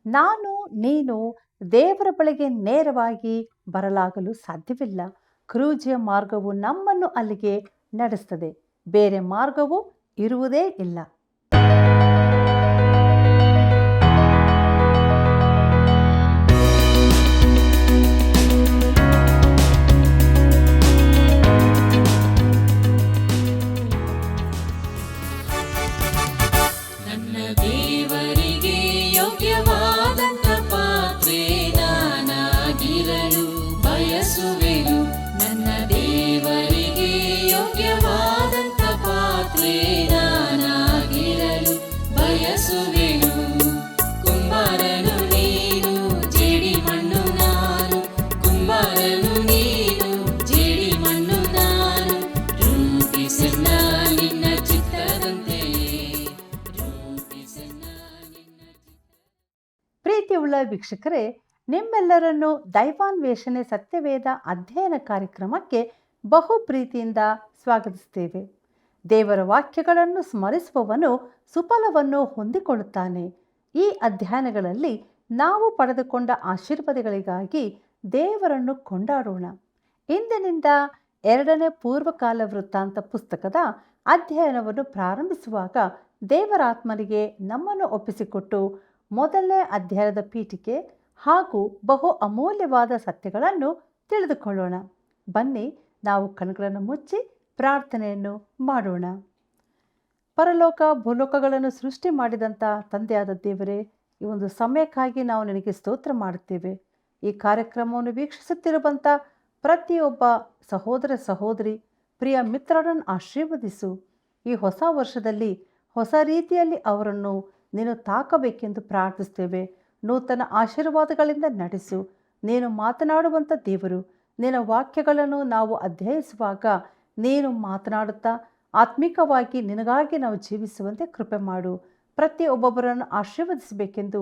ನಾನು ನೀನು ದೇವರ ಬಳಿಗೆ ನೇರವಾಗಿ ಬರಲಾಗಲು ಸಾಧ್ಯವಿಲ್ಲ. ಕ್ರೂಜಿಯ ಮಾರ್ಗವು ನಮ್ಮನ್ನು ಅಲ್ಲಿಗೆ ನಡೆಸ್ತದೆ. ಬೇರೆ ಮಾರ್ಗವು ಇರುವುದೇ ಇಲ್ಲ. ಪ್ರೀತಿಯುಳ್ಳ ವೀಕ್ಷಕರೇ, ನಿಮ್ಮೆಲ್ಲರನ್ನು ದೈವಾನ್ವೇಷಣೆ ಸತ್ಯವೇದ ಅಧ್ಯಯನ ಕಾರ್ಯಕ್ರಮಕ್ಕೆ ಬಹು ಪ್ರೀತಿಯಿಂದ ಸ್ವಾಗತಿಸುತ್ತೇವೆ. ದೇವರ ವಾಕ್ಯಗಳನ್ನು ಸ್ಮರಿಸುವವನು ಸುಫಲವನ್ನು ಹೊಂದಿಕೊಳ್ಳುತ್ತಾನೆ. ಈ ಅಧ್ಯಯನಗಳಲ್ಲಿ ನಾವು ಪಡೆದುಕೊಂಡ ಆಶೀರ್ವಾದಗಳಿಗಾಗಿ ದೇವರನ್ನು ಕೊಂಡಾಡೋಣ. ಇಂದಿನಿಂದ 2ನೇ ಪೂರ್ವಕಾಲ ವೃತ್ತಾಂತ ಪುಸ್ತಕದ ಅಧ್ಯಯನವನ್ನು ಪ್ರಾರಂಭಿಸುವಾಗ ದೇವರಾತ್ಮನಿಗೆ ನಮ್ಮನ್ನು ಒಪ್ಪಿಸಿಕೊಟ್ಟು ಮೊದಲನೇ ಅಧ್ಯಾಯದ ಪೀಠಿಕೆ ಹಾಗೂ ಬಹು ಅಮೂಲ್ಯವಾದ ಸತ್ಯಗಳನ್ನು ತಿಳಿದುಕೊಳ್ಳೋಣ. ಬನ್ನಿ, ನಾವು ಕಣ್ಣುಗಳನ್ನು ಮುಚ್ಚಿ ಪ್ರಾರ್ಥನೆಯನ್ನು ಮಾಡೋಣ. ಪರಲೋಕ ಭೂಲೋಕಗಳನ್ನು ಸೃಷ್ಟಿ ಮಾಡಿದಂಥ ತಂದೆಯಾದ ದೇವರೇ, ಈ ಒಂದು ಸಮಯಕ್ಕಾಗಿ ನಾವು ನಿನಗೆ ಸ್ತೋತ್ರ ಮಾಡುತ್ತೇವೆ. ಈ ಕಾರ್ಯಕ್ರಮವನ್ನು ವೀಕ್ಷಿಸುತ್ತಿರುವಂಥ ಪ್ರತಿಯೊಬ್ಬ ಸಹೋದರ ಸಹೋದರಿ, ಪ್ರಿಯ ಮಿತ್ರರನ್ನು ಆಶೀರ್ವದಿಸು. ಈ ಹೊಸ ವರ್ಷದಲ್ಲಿ ಹೊಸ ರೀತಿಯಲ್ಲಿ ಅವರನ್ನು ನೀನು ತಾಕಬೇಕೆಂದು ಪ್ರಾರ್ಥಿಸ್ತೇವೆ. ನೂತನ ಆಶೀರ್ವಾದಗಳಿಂದ ನಡೆಸು. ನೀನು ಮಾತನಾಡುವಂಥ ದೇವರು. ನಿನ್ನ ವಾಕ್ಯಗಳನ್ನು ನಾವು ಅಧ್ಯಯಿಸುವಾಗ ನೀನು ಮಾತನಾಡುತ್ತಾ ಆತ್ಮಿಕವಾಗಿ ನಿನಗಾಗಿ ನಾವು ಜೀವಿಸುವಂತೆ ಕೃಪೆ ಮಾಡು. ಪ್ರತಿಯೊಬ್ಬೊಬ್ಬರನ್ನು ಆಶೀರ್ವದಿಸಬೇಕೆಂದು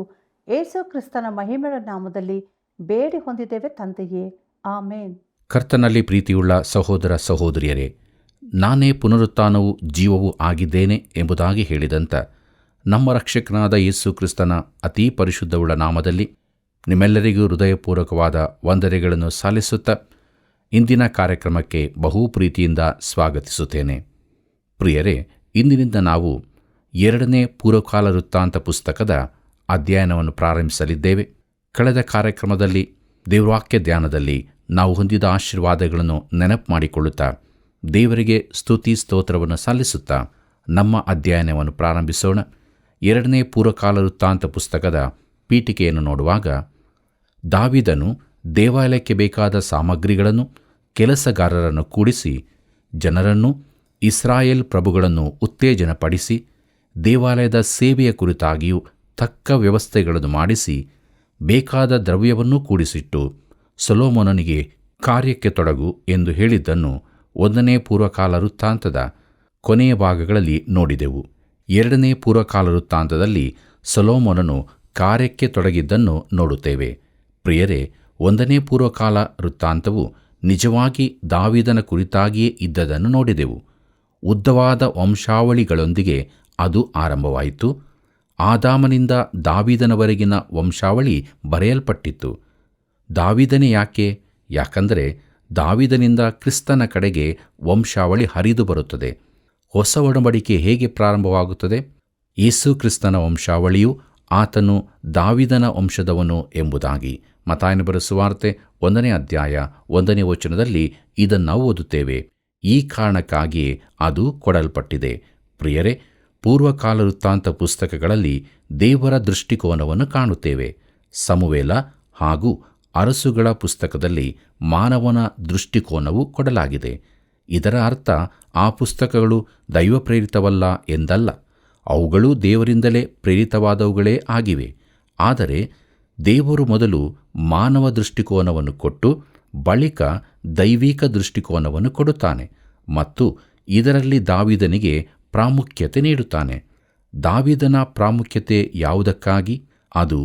ಯೇಸು ಕ್ರಿಸ್ತನ ಮಹಿಮೆಯ ನಾಮದಲ್ಲಿ ಬೇಡಿ ಹೊಂದಿದ್ದೇವೆ ತಂದೆಯೇ, ಆಮೇನ್. ಕರ್ತನಲ್ಲಿ ಪ್ರೀತಿಯುಳ್ಳ ಸಹೋದರ ಸಹೋದರಿಯರೇ, ನಾನೇ ಪುನರುತ್ಥಾನವೂ ಜೀವವೂ ಆಗಿದ್ದೇನೆ ಎಂಬುದಾಗಿ ಹೇಳಿದಂಥ ನಮ್ಮ ರಕ್ಷಕನಾದ ಯೇಸು ಕ್ರಿಸ್ತನ ಅತೀ ಪರಿಶುದ್ಧವುಳ್ಳ ನಾಮದಲ್ಲಿ ನಿಮ್ಮೆಲ್ಲರಿಗೂ ಹೃದಯಪೂರ್ವಕವಾದ ವಂದನೆಗಳನ್ನು ಸಲ್ಲಿಸುತ್ತಾ ಇಂದಿನ ಕಾರ್ಯಕ್ರಮಕ್ಕೆ ಬಹು ಪ್ರೀತಿಯಿಂದ ಸ್ವಾಗತಿಸುತ್ತೇನೆ. ಪ್ರಿಯರೇ, ಇಂದಿನಿಂದ ನಾವು 2ನೇ ಪೂರ್ವಕಾಲ ವೃತ್ತಾಂತ ಪುಸ್ತಕದ ಅಧ್ಯಯನವನ್ನು ಪ್ರಾರಂಭಿಸಲಿದ್ದೇವೆ. ಕಳೆದ ಕಾರ್ಯಕ್ರಮದಲ್ಲಿ ದೇವವಾಕ್ಯ ಧ್ಯಾನದಲ್ಲಿ ನಾವು ಹೊಂದಿದ ಆಶೀರ್ವಾದಗಳನ್ನು ನೆನಪು ಮಾಡಿಕೊಳ್ಳುತ್ತಾ ದೇವರಿಗೆ ಸ್ತುತಿ ಸ್ತೋತ್ರವನ್ನು ಸಲ್ಲಿಸುತ್ತಾ ನಮ್ಮ ಅಧ್ಯಯನವನ್ನು ಪ್ರಾರಂಭಿಸೋಣ. 2ನೇ ಪೂರ್ವಕಾಲ ವೃತ್ತಾಂತ ಪುಸ್ತಕದ ಪೀಠಿಕೆಯನ್ನು ನೋಡುವಾಗ ದಾವೀದನು ದೇವಾಲಯಕ್ಕೆ ಬೇಕಾದ ಸಾಮಗ್ರಿಗಳನ್ನು, ಕೆಲಸಗಾರರನ್ನು ಕೂಡಿಸಿ ಜನರನ್ನು, ಇಸ್ರಾಯೇಲ್ ಪ್ರಭುಗಳನ್ನು ಉತ್ತೇಜನಪಡಿಸಿ ದೇವಾಲಯದ ಸೇವೆಯ ಕುರಿತಾಗಿಯೂ ತಕ್ಕ ವ್ಯವಸ್ಥೆಗಳನ್ನು ಮಾಡಿಸಿ ಬೇಕಾದ ದ್ರವ್ಯವನ್ನೂ ಕೂಡಿಸಿಟ್ಟು ಸೊಲೊಮೋನನಿಗೆ ಕಾರ್ಯಕ್ಕೆ ತೊಡಗು ಎಂದು ಹೇಳಿದ್ದನ್ನು 1ನೇ ಪೂರ್ವಕಾಲ ವೃತ್ತಾಂತದ ಕೊನೆಯ ಭಾಗಗಳಲ್ಲಿ ನೋಡಿದೆವು. 2ನೇ ಪೂರ್ವಕಾಲ ವೃತ್ತಾಂತದಲ್ಲಿ ಸೊಲೊಮೋನನು ಕಾರ್ಯಕ್ಕೆ ತೊಡಗಿದ್ದನ್ನು ನೋಡುತ್ತೇವೆ. ಪ್ರಿಯರೇ, 1ನೇ ಪೂರ್ವಕಾಲ ವೃತ್ತಾಂತವು ನಿಜವಾಗಿ ದಾವೀದನ ಕುರಿತಾಗಿಯೇ ಇದ್ದದನ್ನು ನೋಡಿದೆವು. ಉದ್ದವಾದ ವಂಶಾವಳಿಗಳೊಂದಿಗೆ ಅದು ಆರಂಭವಾಯಿತು. ಆದಾಮನಿಂದ ದಾವೀದನವರೆಗಿನ ವಂಶಾವಳಿ ಬರೆಯಲ್ಪಟ್ಟಿತ್ತು. ದಾವೀದನೇ ಯಾಕೆ? ಯಾಕಂದರೆ ದಾವೀದನಿಂದ ಕ್ರಿಸ್ತನ ಕಡೆಗೆ ವಂಶಾವಳಿ ಹರಿದು ಬರುತ್ತದೆ. ಹೊಸ ಒಡಂಬಡಿಕೆ ಹೇಗೆ ಪ್ರಾರಂಭವಾಗುತ್ತದೆ? ಯೇಸು ಕ್ರಿಸ್ತನ ವಂಶಾವಳಿಯು ಆತನು ದಾವೀದನ ವಂಶದವನು ಎಂಬುದಾಗಿ ಮತ್ತಾಯನ ಬರೆದ ಸುವಾರ್ತೆ 1ನೇ ಅಧ್ಯಾಯ 1ನೇ ವಚನದಲ್ಲಿ ಇದನ್ನು ಓದುತ್ತೇವೆ. ಈ ಕಾರಣಕ್ಕಾಗಿಯೇ ಅದು ಕೊಡಲ್ಪಟ್ಟಿದೆ. ಪ್ರಿಯರೇ, ಪೂರ್ವಕಾಲ ವೃತ್ತಾಂತ ಪುಸ್ತಕಗಳಲ್ಲಿ ದೇವರ ದೃಷ್ಟಿಕೋನವನ್ನು ಕಾಣುತ್ತೇವೆ. ಸಮುವೇಲ ಹಾಗೂ ಅರಸುಗಳ ಪುಸ್ತಕದಲ್ಲಿ ಮಾನವನ ದೃಷ್ಟಿಕೋನವು ಕೊಡಲಾಗಿದೆ. ಇದರ ಅರ್ಥ ಆ ಪುಸ್ತಕಗಳು ದೈವಪ್ರೇರಿತವಲ್ಲ ಎಂದಲ್ಲ. ಅವುಗಳು ದೇವರಿಂದಲೇ ಪ್ರೇರಿತವಾದವುಗಳೇ ಆಗಿವೆ. ಆದರೆ ದೇವರು ಮೊದಲು ಮಾನವ ದೃಷ್ಟಿಕೋನವನ್ನು ಕೊಟ್ಟು ಬಳಿಕ ದೈವಿಕ ದೃಷ್ಟಿಕೋನವನ್ನು ಕೊಡುತ್ತಾನೆ ಮತ್ತು ಇದರಲ್ಲಿ ದಾವೀದನಿಗೆ ಪ್ರಾಮುಖ್ಯತೆ ನೀಡುತ್ತಾನೆ. ದಾವೀದನ ಪ್ರಾಮುಖ್ಯತೆ ಯಾವುದಕ್ಕಾಗಿ? ಅದು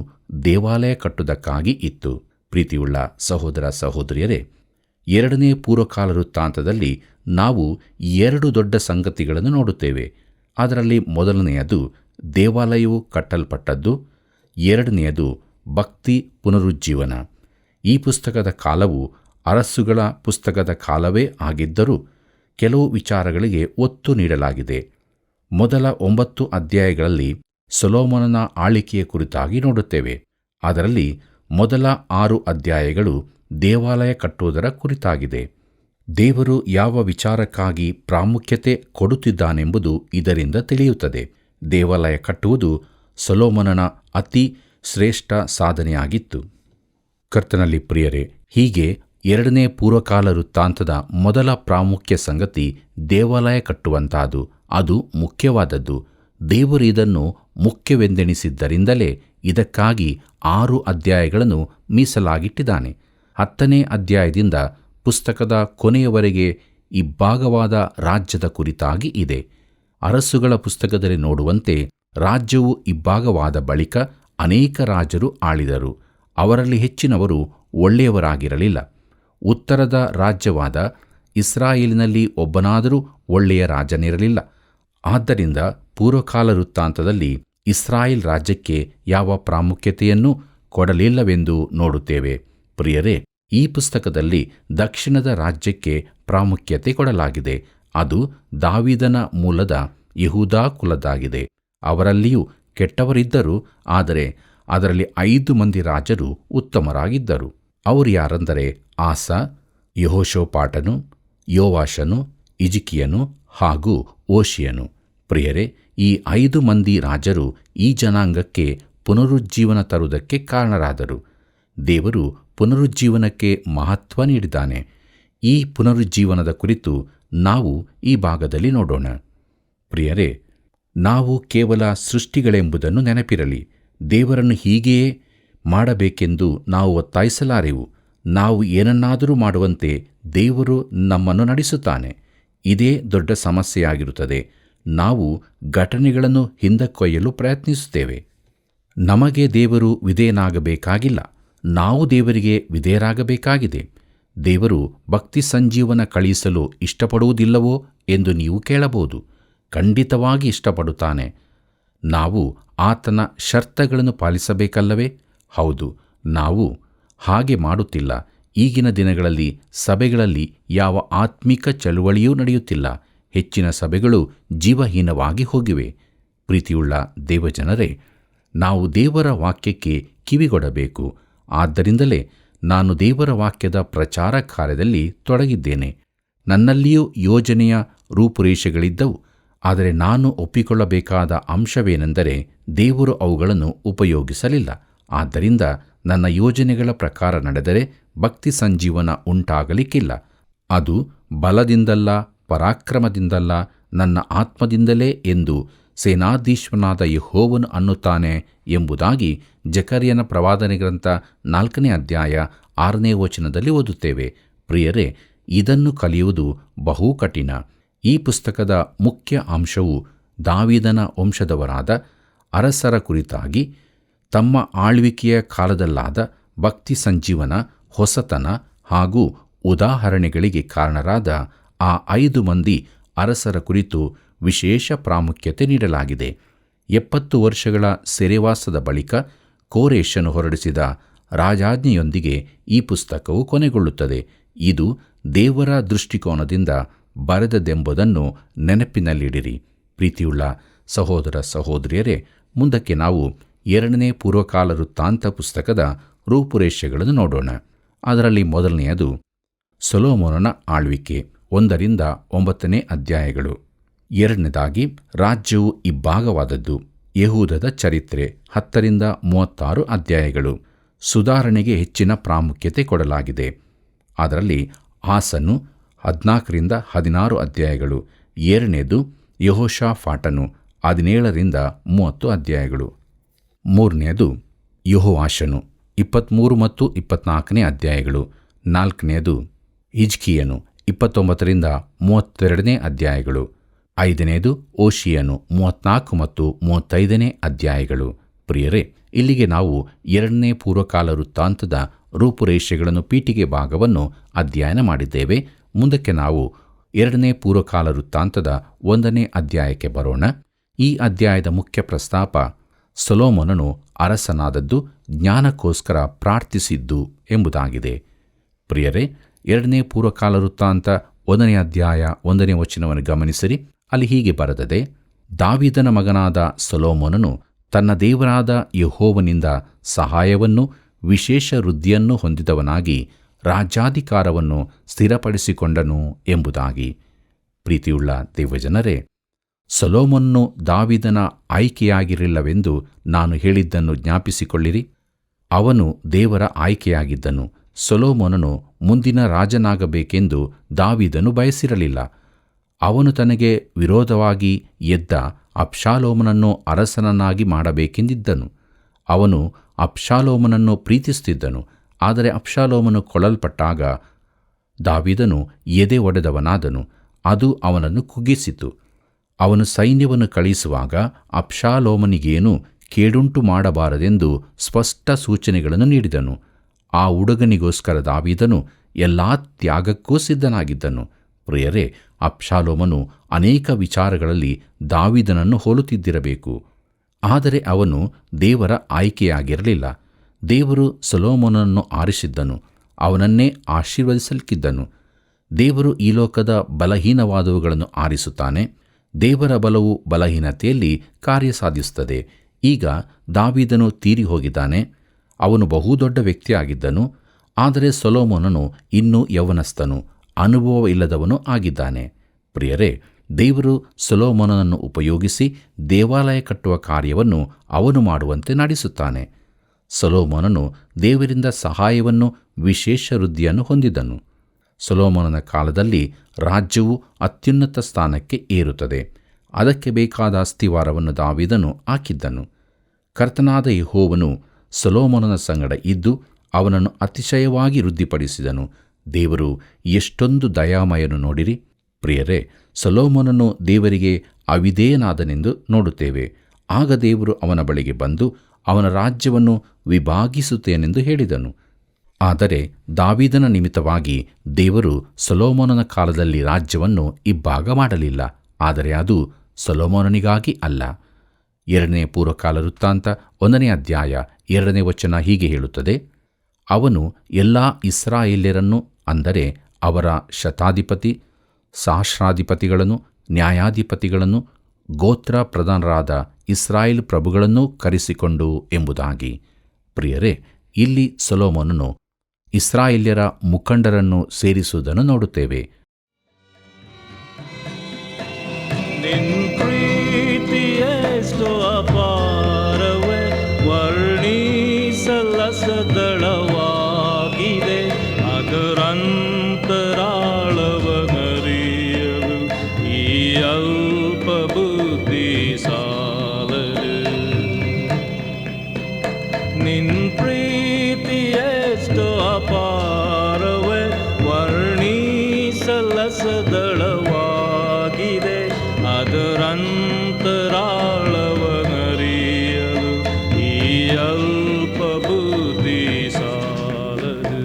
ದೇವಾಲಯ ಕಟ್ಟುವುದಕ್ಕಾಗಿ ಇತ್ತು. ಪ್ರೀತಿಯುಳ್ಳ ಸಹೋದರ ಸಹೋದರಿಯರೇ, 2ನೇ ಪೂರ್ವಕಾಲ ವೃತ್ತಾಂತದಲ್ಲಿ ನಾವು 2 ದೊಡ್ಡ ಸಂಗತಿಗಳನ್ನು ನೋಡುತ್ತೇವೆ. ಅದರಲ್ಲಿ ಮೊದಲನೆಯದು ದೇವಾಲಯವು ಕಟ್ಟಲ್ಪಟ್ಟದ್ದು, ಎರಡನೆಯದು ಭಕ್ತಿ ಪುನರುಜ್ಜೀವನ. ಈ ಪುಸ್ತಕದ ಕಾಲವು ಅರಸುಗಳ ಪುಸ್ತಕದ ಕಾಲವೇ ಆಗಿದ್ದರೂ ಕೆಲವು ವಿಚಾರಗಳಿಗೆ ಒತ್ತು ನೀಡಲಾಗಿದೆ. ಮೊದಲ 9 ಅಧ್ಯಾಯಗಳಲ್ಲಿ ಸೊಲೊಮೋನನ ಆಳ್ವಿಕೆಯ ಕುರಿತಾಗಿ ನೋಡುತ್ತೇವೆ. ಅದರಲ್ಲಿ ಮೊದಲ 6 ಅಧ್ಯಾಯಗಳು ದೇವಾಲಯ ಕಟ್ಟುವುದರ ಕುರಿತಾಗಿದೆ. ದೇವರು ಯಾವ ವಿಚಾರಕ್ಕಾಗಿ ಪ್ರಾಮುಖ್ಯತೆ ಕೊಡುತ್ತಿದ್ದಾನೆಂಬುದು ಇದರಿಂದ ತಿಳಿಯುತ್ತದೆ. ದೇವಾಲಯ ಕಟ್ಟುವುದು ಸೊಲೊಮೋನನ ಅತಿ ಶ್ರೇಷ್ಠ ಸಾಧನೆಯಾಗಿತ್ತು. ಕರ್ತನಲ್ಲಿ ಪ್ರಿಯರೇ, ಹೀಗೆ 2ನೇ ಪೂರ್ವಕಾಲ ವೃತ್ತಾಂತದ ಮೊದಲ ಪ್ರಾಮುಖ್ಯ ಸಂಗತಿ ದೇವಾಲಯ ಕಟ್ಟುವಂತಹದು. ಅದು ಮುಖ್ಯವಾದದ್ದು. ದೇವರು ಇದನ್ನು ಮುಖ್ಯವೆಂದೆಣಿಸಿದ್ದರಿಂದಲೇ ಇದಕ್ಕಾಗಿ 6 ಅಧ್ಯಾಯಗಳನ್ನು ಮೀಸಲಾಗಿಟ್ಟಿದ್ದಾನೆ. 10ನೇ ಅಧ್ಯಾಯದಿಂದ ಪುಸ್ತಕದ ಕೊನೆಯವರೆಗೆ ಇಬ್ಬಾಗವಾದ ರಾಜ್ಯದ ಕುರಿತಾಗಿ ಇದೆ. ಅರಸುಗಳ ಪುಸ್ತಕದಲ್ಲಿ ನೋಡುವಂತೆ ರಾಜ್ಯವು ಇಬ್ಬಾಗವಾದ ಬಳಿಕ ಅನೇಕ ರಾಜರು ಆಳಿದರು. ಅವರಲ್ಲಿ ಹೆಚ್ಚಿನವರು ಒಳ್ಳೆಯವರಾಗಿರಲಿಲ್ಲ. ಉತ್ತರದ ರಾಜ್ಯವಾದ ಇಸ್ರಾಯೇಲಿನಲ್ಲಿ ಒಬ್ಬನಾದರೂ ಒಳ್ಳೆಯ ರಾಜನಿರಲಿಲ್ಲ. ಆದ್ದರಿಂದ ಪೂರ್ವಕಾಲ ವೃತ್ತಾಂತದಲ್ಲಿ ಇಸ್ರಾಯೇಲ್ ರಾಜ್ಯಕ್ಕೆ ಯಾವ ಪ್ರಾಮುಖ್ಯತೆಯನ್ನೂ ಕೊಡಲಿಲ್ಲವೆಂದು ನೋಡುತ್ತೇವೆ. ಪ್ರಿಯರೇ, ಈ ಪುಸ್ತಕದಲ್ಲಿ ದಕ್ಷಿಣದ ರಾಜ್ಯಕ್ಕೆ ಪ್ರಾಮುಖ್ಯತೆ ಕೊಡಲಾಗಿದೆ. ಅದು ದಾವೀದನ ಮೂಲದ ಯೆಹೂದ ಕುಲದಾಗಿದೆ. ಅವರಲ್ಲಿಯೂ ಕೆಟ್ಟವರಿದ್ದರು, ಆದರೆ ಅದರಲ್ಲಿ 5 ಮಂದಿ ರಾಜರು ಉತ್ತಮರಾಗಿದ್ದರು. ಅವರು ಯಾರೆಂದರೆ ಆಸ, ಯೆಹೋಷಾಫಾಟನು, ಯೋವಾಷನು, ಹಿಜ್ಕೀಯನು ಹಾಗೂ ಓಶಿಯನು. ಪ್ರಿಯರೇ, ಈ 5 ಮಂದಿ ರಾಜರು ಈ ಜನಾಂಗಕ್ಕೆ ಪುನರುಜ್ಜೀವನ ತರುವುದಕ್ಕೆ ಕಾರಣರಾದರು. ದೇವರು ಪುನರುಜ್ಜೀವನಕ್ಕೆ ಮಹತ್ವ ನೀಡಿದ್ದಾನೆ. ಈ ಪುನರುಜ್ಜೀವನದ ಕುರಿತು ನಾವು ಈ ಭಾಗದಲ್ಲಿ ನೋಡೋಣ. ಪ್ರಿಯರೇ, ನಾವು ಕೇವಲ ಸೃಷ್ಟಿಗಳೆಂಬುದನ್ನು ನೆನಪಿರಲಿ. ದೇವರನ್ನು ಹೀಗೆಯೇ ಮಾಡಬೇಕೆಂದು ನಾವು ಒತ್ತಾಯಿಸಲಾರೆವು. ನಾವು ಏನನ್ನಾದರೂ ಮಾಡುವಂತೆ ದೇವರು ನಮ್ಮನ್ನು ನಡೆಸುತ್ತಾನೆ. ಇದೇ ದೊಡ್ಡ ಸಮಸ್ಯೆಯಾಗಿರುತ್ತದೆ. ನಾವು ಘಟನೆಗಳನ್ನು ಹಿಂದಕ್ಕೊಯ್ಯಲು ಪ್ರಯತ್ನಿಸುತ್ತೇವೆ. ನಮಗೆ ದೇವರು ವಿಧೇಯನಾಗಬೇಕಾಗಿಲ್ಲ, ನಾವು ದೇವರಿಗೆ ವಿಧೇಯರಾಗಬೇಕಾಗಿದೆ. ದೇವರು ಭಕ್ತಿ ಸಂಜೀವನ ಕಳುಹಿಸಲು ಇಷ್ಟಪಡುವುದಿಲ್ಲವೋ ಎಂದು ನೀವು ಕೇಳಬಹುದು. ಖಂಡಿತವಾಗಿ ಇಷ್ಟಪಡುತ್ತಾನೆ. ನಾವು ಆತನ ಷರತ್ತುಗಳನ್ನು ಪಾಲಿಸಬೇಕಲ್ಲವೇ? ಹೌದು, ನಾವು ಹಾಗೆ ಮಾಡುತ್ತಿಲ್ಲ. ಈಗಿನ ದಿನಗಳಲ್ಲಿ ಸಭೆಗಳಲ್ಲಿ ಯಾವ ಆತ್ಮಿಕ ಚಳುವಳಿಯೂ ನಡೆಯುತ್ತಿಲ್ಲ. ಹೆಚ್ಚಿನ ಸಭೆಗಳು ಜೀವಹೀನವಾಗಿ ಹೋಗಿವೆ. ಪ್ರೀತಿಯುಳ್ಳ ದೇವಜನರೇ, ನಾವು ದೇವರ ವಾಕ್ಯಕ್ಕೆ ಕಿವಿಗೊಡಬೇಕು. ಆದ್ದರಿಂದಲೇ ನಾನು ದೇವರ ವಾಕ್ಯದ ಪ್ರಚಾರ ಕಾರ್ಯದಲ್ಲಿ ತೊಡಗಿದ್ದೇನೆ. ನನ್ನಲ್ಲಿಯೂ ಯೋಜನೆಯ ರೂಪುರೇಷೆಗಳಿದ್ದವು. ಆದರೆ ನಾನು ಒಪ್ಪಿಕೊಳ್ಳಬೇಕಾದ ಅಂಶವೇನೆಂದರೆ ದೇವರು ಅವುಗಳನ್ನು ಉಪಯೋಗಿಸಲಿಲ್ಲ. ಆದ್ದರಿಂದ ನನ್ನ ಯೋಜನೆಗಳ ಪ್ರಕಾರ ನಡೆದರೆ ಭಕ್ತಿ ಸಂಜೀವನ ಉಂಟಾಗಲಿಕ್ಕಿಲ್ಲ. ಅದು ಬಲದಿಂದಲ್ಲ, ಪರಾಕ್ರಮದಿಂದಲ್ಲ, ನನ್ನ ಆತ್ಮದಿಂದಲೇ ಎಂದು ಸೇನಾಧೀಶ್ವರನಾದ ಯೆಹೋವನು ಅನ್ನುತ್ತಾನೆ ಎಂಬುದಾಗಿ ಜಕರ್ಯನ ಪ್ರವಾದನೆ ಗ್ರಂಥ 4ನೇ ಅಧ್ಯಾಯ 6ನೇ ವಚನದಲ್ಲಿ ಓದುತ್ತೇವೆ. ಪ್ರಿಯರೇ, ಇದನ್ನು ಕಲಿಯುವುದು ಬಹು ಕಠಿಣ. ಈ ಪುಸ್ತಕದ ಮುಖ್ಯ ಅಂಶವು ದಾವೀದನ ವಂಶದವರಾದ ಅರಸರ ಕುರಿತಾಗಿ ತಮ್ಮ ಆಳ್ವಿಕೆಯ ಕಾಲದಲ್ಲಾದ ಭಕ್ತಿ ಸಂಜೀವನ, ಹೊಸತನ ಹಾಗೂ ಉದಾಹರಣೆಗಳಿಗೆ ಕಾರಣರಾದ ಆ 5 ಮಂದಿ ಅರಸರ ಕುರಿತು ವಿಶೇಷ ಪ್ರಾಮುಖ್ಯತೆ ನೀಡಲಾಗಿದೆ. 70 ವರ್ಷಗಳ ಸೆರೆವಾಸದ ಬಳಿಕ ಕೋರೇಷನು ಹೊರಡಿಸಿದ ರಾಜಾಜ್ಞೆಯೊಂದಿಗೆ ಈ ಪುಸ್ತಕವು ಕೊನೆಗೊಳ್ಳುತ್ತದೆ. ಇದು ದೇವರ ದೃಷ್ಟಿಕೋನದಿಂದ ಬರೆದದೆಂಬುದನ್ನು ನೆನಪಿನಲ್ಲಿಡಿರಿ. ಪ್ರೀತಿಯುಳ್ಳ ಸಹೋದರ ಸಹೋದರಿಯರೇ, ಮುಂದಕ್ಕೆ ನಾವು 2ನೇ ಪೂರ್ವಕಾಲ ವೃತ್ತಾಂತ ಪುಸ್ತಕದ ರೂಪುರೇಷೆಗಳನ್ನು ನೋಡೋಣ. ಅದರಲ್ಲಿ ಮೊದಲನೆಯದು ಸೊಲೊಮೋನನ ಆಳ್ವಿಕೆ, 1ರಿಂದ 9ನೇ ಅಧ್ಯಾಯಗಳು. ಎರಡನೇದಾಗಿ ರಾಜ್ಯವು ಇಬ್ಬಾಗವಾದದ್ದು, ಯೆಹೂದದ ಚರಿತ್ರೆ, 10ರಿಂದ 36 ಅಧ್ಯಾಯಗಳು. ಸುಧಾರಣೆಗೆ ಹೆಚ್ಚಿನ ಪ್ರಾಮುಖ್ಯತೆ ಕೊಡಲಾಗಿದೆ. ಅದರಲ್ಲಿ ಆಸನು 14ರಿಂದ 16 ಅಧ್ಯಾಯಗಳು. ಎರಡನೇದು ಯೆಹೋಷಾಫಾಟನು 17ರಿಂದ 30 ಅಧ್ಯಾಯಗಳು. ಮೂರನೆಯದು ಯೆಹೋವಾಷನು 23 ಮತ್ತು 24ನೇ ಅಧ್ಯಾಯಗಳು. ನಾಲ್ಕನೆಯದು ಹಿಜ್ಕೀಯನು 29ರಿಂದ 32ನೇ ಅಧ್ಯಾಯಗಳು. ಐದನೆಯದು ಓಶಿಯನು 34 ಮತ್ತು 35ನೇ ಅಧ್ಯಾಯಗಳು. ಪ್ರಿಯರೇ, ಇಲ್ಲಿಗೆ ನಾವು 2ನೇ ಪೂರ್ವಕಾಲ ವೃತ್ತಾಂತದ ರೂಪುರೇಷೆಗಳನ್ನು ಪೀಠಿಗೆ ಭಾಗವನ್ನು ಅಧ್ಯಯನ ಮಾಡಿದ್ದೇವೆ. ಮುಂದಕ್ಕೆ ನಾವು 2ನೇ ಪೂರ್ವಕಾಲ ವೃತ್ತಾಂತದ 1ನೇ ಅಧ್ಯಾಯಕ್ಕೆ ಬರೋಣ. ಈ ಅಧ್ಯಾಯದ ಮುಖ್ಯ ಪ್ರಸ್ತಾಪ ಸೊಲೊಮೋನನು ಅರಸನಾದದ್ದು ಜ್ಞಾನಕ್ಕೋಸ್ಕರ ಪ್ರಾರ್ಥಿಸಿದ್ದು ಎಂಬುದಾಗಿದೆ. ಪ್ರಿಯರೇ, 2ನೇ ಪೂರ್ವಕಾಲ ವೃತ್ತಾಂತ 1ನೇ ಅಧ್ಯಾಯ 1ನೇ ವಚನವನ್ನು ಗಮನಿಸಿರಿ. ಅಲ್ಲಿ ಹೀಗೆ ಬರೆದದೆ, ದಾವೀದನ ಮಗನಾದ ಸೊಲೊಮೋನನು ತನ್ನ ದೇವರಾದ ಯೆಹೋವನಿಂದ ಸಹಾಯವನ್ನೂ ವಿಶೇಷ ವೃದ್ಧಿಯನ್ನು ಹೊಂದಿದವನಾಗಿ ರಾಜ್ಯಾಧಿಕಾರವನ್ನು ಸ್ಥಿರಪಡಿಸಿಕೊಂಡನು ಎಂಬುದಾಗಿ. ಪ್ರೀತಿಯುಳ್ಳ ದೇವಜನರೇ, ಸೊಲೊಮೋನನು ದಾವೀದನ ಆಯ್ಕೆಯಾಗಿರಲಿಲ್ಲವೆಂದು ನಾನು ಹೇಳಿದ್ದನ್ನು ಜ್ಞಾಪಿಸಿಕೊಳ್ಳಿರಿ. ಅವನು ದೇವರ ಆಯ್ಕೆಯಾಗಿದ್ದನು. ಸೊಲೊಮೋನನು ಮುಂದಿನ ರಾಜನಾಗಬೇಕೆಂದು ದಾವೀದನು ಬಯಸಿರಲಿಲ್ಲ. ಅವನು ತನಗೆ ವಿರೋಧವಾಗಿ ಎದ್ದ ಅಬ್ಷಾಲೋಮನನ್ನು ಅರಸನನ್ನಾಗಿ ಮಾಡಬೇಕೆಂದಿದ್ದನು. ಅವನು ಅಬ್ಷಾಲೋಮನನ್ನು ಪ್ರೀತಿಸುತ್ತಿದ್ದನು. ಆದರೆ ಅಬ್ಷಾಲೋಮನು ಕೊಲ್ಲಲ್ಪಟ್ಟಾಗ ದಾವೀದನು ಎದೆ ಒಡೆದವನಾದನು. ಅದು ಅವನನ್ನು ಕುಗ್ಗಿಸಿತು. ಅವನು ಸೈನ್ಯವನ್ನು ಕಳುಹಿಸುವಾಗ ಅಬ್ಷಾಲೋಮನಿಗೇನು ಕೇಡುಂಟು ಮಾಡಬಾರದೆಂದು ಸ್ಪಷ್ಟ ಸೂಚನೆಗಳನ್ನು ನೀಡಿದನು. ಆ ಹುಡುಗನಿಗೋಸ್ಕರ ದಾವೀದನು ಎಲ್ಲಾ ತ್ಯಾಗಕ್ಕೂ ಸಿದ್ಧನಾಗಿದ್ದನು. ಪ್ರಿಯರೇ, ಅಬ್ಷಾಲೋಮನು ಅನೇಕ ವಿಚಾರಗಳಲ್ಲಿ ದಾವೀದನನ್ನು ಹೋಲುತ್ತಿದ್ದಿರಬೇಕು. ಆದರೆ ಅವನು ದೇವರ ಆಯ್ಕೆಯಾಗಿರಲಿಲ್ಲ. ದೇವರು ಸೊಲೊಮೋನನನ್ನು ಆರಿಸಿದ್ದನು. ಅವನನ್ನೇ ಆಶೀರ್ವದಿಸಲಿಕ್ಕಿದ್ದನು. ದೇವರು ಈ ಲೋಕದ ಬಲಹೀನವಾದವುಗಳನ್ನು ಆರಿಸುತ್ತಾನೆ. ದೇವರ ಬಲವು ಬಲಹೀನತೆಯಲ್ಲಿ ಕಾರ್ಯ ಸಾಧಿಸುತ್ತದೆ. ಈಗ ದಾವೀದನು ತೀರಿ ಹೋಗಿದ್ದಾನೆ. ಅವನು ಬಹುದೊಡ್ಡ ವ್ಯಕ್ತಿಯಾಗಿದ್ದನು. ಆದರೆ ಸೊಲೊಮೋನನು ಇನ್ನೂ ಯೌವನಸ್ಥನು, ಅನುಭವವಿಲ್ಲದವನು ಆಗಿದ್ದಾನೆ. ಪ್ರಿಯರೇ, ದೇವರು ಸೊಲೊಮೋನನನ್ನು ಉಪಯೋಗಿಸಿ ದೇವಾಲಯ ಕಟ್ಟುವ ಕಾರ್ಯವನ್ನು ಅವನು ಮಾಡುವಂತೆ ನಡೆಸುತ್ತಾನೆ. ಸೊಲೊಮೋನನು ದೇವರಿಂದ ಸಹಾಯವನ್ನು ವಿಶೇಷ ವೃದ್ಧಿಯನ್ನು ಹೊಂದಿದನು. ಸೊಲೊಮೋನನ ಕಾಲದಲ್ಲಿ ರಾಜ್ಯವು ಅತ್ಯುನ್ನತ ಸ್ಥಾನಕ್ಕೆ ಏರುತ್ತದೆ. ಅದಕ್ಕೆ ಬೇಕಾದ ಅಸ್ತಿವಾರವನ್ನು ದಾವೀದನು ಹಾಕಿದ್ದನು. ಕರ್ತನಾದ ಯೆಹೋವನು ಸೊಲೊಮೋನನ ಸಂಗಡ ಇದ್ದು ಅವನನ್ನು ಅತಿಶಯವಾಗಿ ವೃದ್ಧಿಪಡಿಸಿದನು. ದೇವರು ಎಷ್ಟೊಂದು ದಯಾಮಯನು ನೋಡಿರಿ. ಪ್ರಿಯರೇ, ಸೊಲೊಮೋನನು ದೇವರಿಗೆ ಅವಿಧೇಯನಾದನೆಂದು ನೋಡುತ್ತೇವೆ. ಆಗ ದೇವರು ಅವನ ಬಳಿಗೆ ಬಂದು ಅವನ ರಾಜ್ಯವನ್ನು ವಿಭಾಗಿಸುತ್ತೇನೆಂದು ಹೇಳಿದನು. ಆದರೆ ದಾವೀದನ ನಿಮಿತ್ತವಾಗಿ ದೇವರು ಸೊಲೊಮೋನನ ಕಾಲದಲ್ಲಿ ರಾಜ್ಯವನ್ನು ಇಬ್ಬಾಗ ಮಾಡಲಿಲ್ಲ. ಆದರೆ ಅದು ಸೊಲೊಮೋನನಿಗಾಗಿ ಅಲ್ಲ. 2ನೇ ಪೂರ್ವಕಾಲ ವೃತ್ತಾಂತ 1ನೇ ಅಧ್ಯಾಯ 2ನೇ ವಚನ ಹೀಗೆ ಹೇಳುತ್ತದೆ, ಅವನು ಎಲ್ಲ ಇಸ್ರಾಯೇಲ್ಯರನ್ನು, ಅಂದರೆ ಅವರ ಶತಾಧಿಪತಿ, ಸಹಸ್ರಾಧಿಪತಿಗಳನ್ನು, ನ್ಯಾಯಾಧಿಪತಿಗಳನ್ನು, ಗೋತ್ರ ಪ್ರಧಾನರಾದ ಇಸ್ರಾಯೇಲ್ ಪ್ರಭುಗಳನ್ನೂ ಕರೆಸಿಕೊಂಡು ಎಂಬುದಾಗಿ. ಪ್ರಿಯರೇ, ಇಲ್ಲಿ ಸೊಲೊಮೋನನು ಇಸ್ರಾಯೇಲ್ಯರ ಮುಖಂಡರನ್ನು ಸೇರಿಸುವುದನ್ನು ನೋಡುತ್ತೇವೆ. ಪ್ರೀತಿಯೆಷ್ಟೋ ಅಪಾರವೇ, ವರ್ಣಿಸಲಸದಳವಾಗಿದೆ. ಅದರಂತರಾಳವನರಿಯಲು ಈ ಅಲ್ಪ ಬುದ್ಧಿ ಸಾಲದು. ನಿನ್ ಪ್ರೀತಿಯೆಷ್ಟೋ ಅಪಾರವೇ, ವರ್ಣಿಸಲಸದಳವಾಗಿದೆ. ಅದರಂತರಾಳವನರಿಯಲು ಈ ಅಲ್ಪ ಬುದ್ಧಿ ಸಾಲದು.